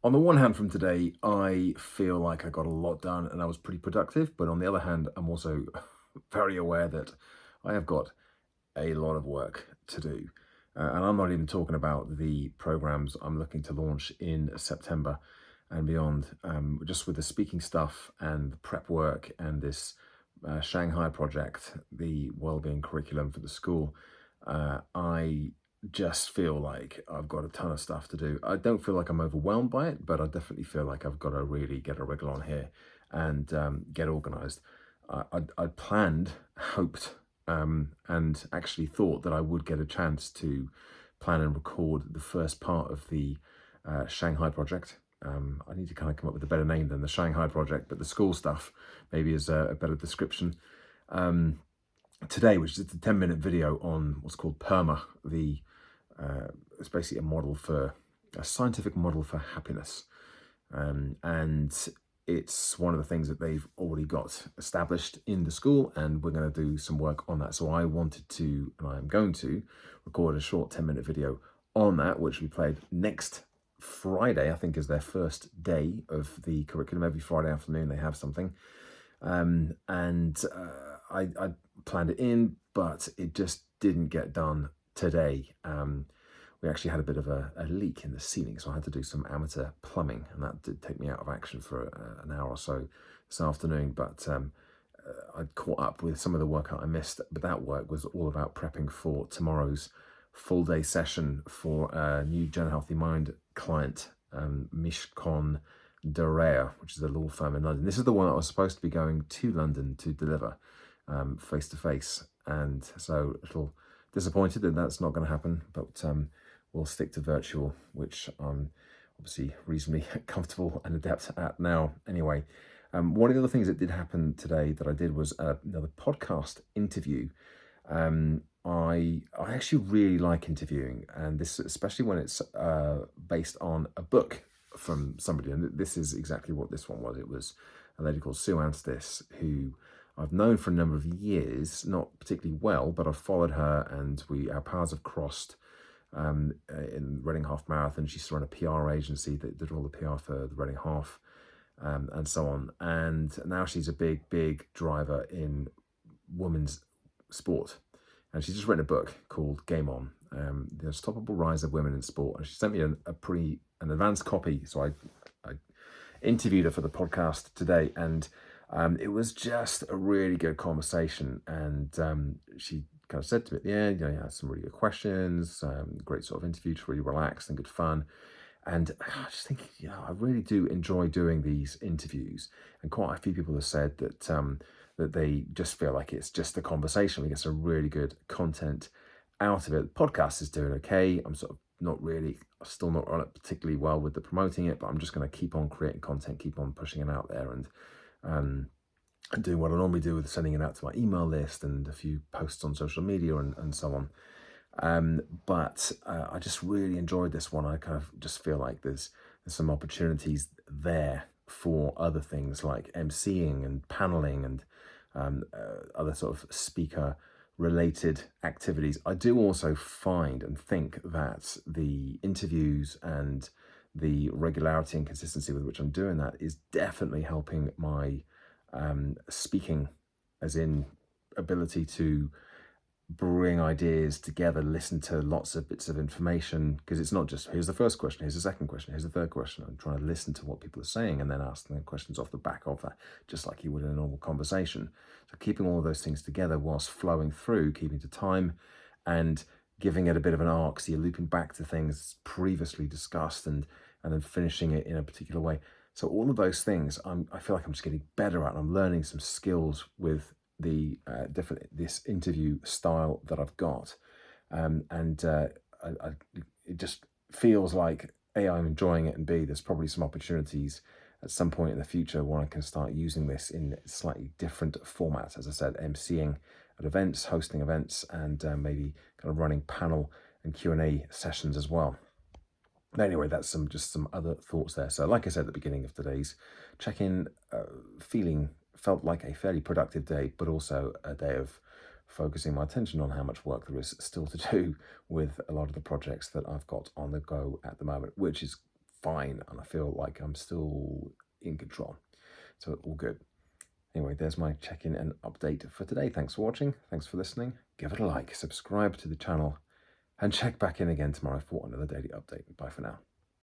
On the one hand, from today, I feel like I got a lot done and I was pretty productive. But on the other hand, I'm also very aware that I have got a lot of work to do. And I'm not even talking about the programs I'm looking to launch in September and beyond. Just with the speaking stuff and the prep work and this Shanghai project, the wellbeing curriculum for the school, I just feel like I've got a ton of stuff to do. I don't feel like I'm overwhelmed by it, but I definitely feel like I've got to really get a wriggle on here and get organized. I planned, hoped, and actually thought that I would get a chance to plan and record the first part of the Shanghai project. I need to kind of come up with a better name than the Shanghai project, but the school stuff maybe is a better description. Um, Today, which is a 10-minute video on what's called PERMA, it's basically a scientific model for happiness. And it's one of the things that they've already got established in the school, and we're going to do some work on that. So I wanted to, and I'm going to, record a short 10-minute video on that, which we played next Friday, I think is their first day of the curriculum. Every Friday afternoon they have something. I planned it in, but it just didn't get done today. We actually had a bit of a leak in the ceiling, so I had to do some amateur plumbing, and that did take me out of action for an hour or so this afternoon. But I'd caught up with some of the work I missed, but that work was all about prepping for tomorrow's full day session for a new Gen Healthy Mind client, Mishcon Dorea, which is a law firm in London. This is the one that I was supposed to be going to London to deliver face to face, and so a little disappointed that that's not going to happen, but we'll stick to virtual, which I'm obviously reasonably comfortable and adept at now anyway. One of the other things that did happen today that I did was another podcast interview. I actually really like interviewing, and this especially when it's based on a book from somebody, and this is exactly what this one was. It was a lady called Sue Anstis, who I've known for a number of years, not particularly well, but I've followed her, and our paths have crossed in Reading Half Marathon. She used to run a PR agency that did all the PR for the Reading Half, and so on. And now she's a big driver in women's sport. And she's just written a book called Game On, The Unstoppable Rise of Women in Sport. And she sent me an advanced copy. So I interviewed her for the podcast today, and it was just a really good conversation. And she kind of said to me at the end, you had some really good questions, great sort of interview, just really relaxed and good fun. And I just think, I really do enjoy doing these interviews. And quite a few people have said that that they just feel like it's just a conversation. We get some really good content out of it. The podcast is doing okay. I'm sort of still not on it particularly well with the promoting it, but I'm just going to keep on creating content, keep on pushing it out there, and doing what I normally do with sending it out to my email list and a few posts on social media and so on. But I just really enjoyed this one. I kind of just feel like there's some opportunities there for other things like emceeing and paneling and other sort of speaker related activities. I do also find and think that the interviews and the regularity and consistency with which I'm doing that is definitely helping my speaking, as in ability to bring ideas together, listen to lots of bits of information, because it's not just here's the first question, here's the second question, here's the third question. I'm trying to listen to what people are saying and then ask them questions off the back of that, just like you would in a normal conversation. So keeping all of those things together whilst flowing through, keeping to time and giving it a bit of an arc, so you're looping back to things previously discussed and then finishing it in a particular way. So all of those things, I feel like I'm just getting better at, and I'm learning some skills with the this interview style that I've got, it just feels like A, I'm enjoying it, and B, there's probably some opportunities at some point in the future where I can start using this in slightly different formats. As I said, emceeing at events, hosting events, and maybe kind of running panel and Q&A sessions as well. But anyway, that's some other thoughts there. So like I said at the beginning of today's check-in, felt like a fairly productive day, but also a day of focusing my attention on how much work there is still to do with a lot of the projects that I've got on the go at the moment, which is fine, and I feel like I'm still in control. So all good. Anyway, there's my check-in and update for today. Thanks for watching. Thanks for listening. Give it a like, subscribe to the channel, and check back in again tomorrow for another daily update. Bye for now.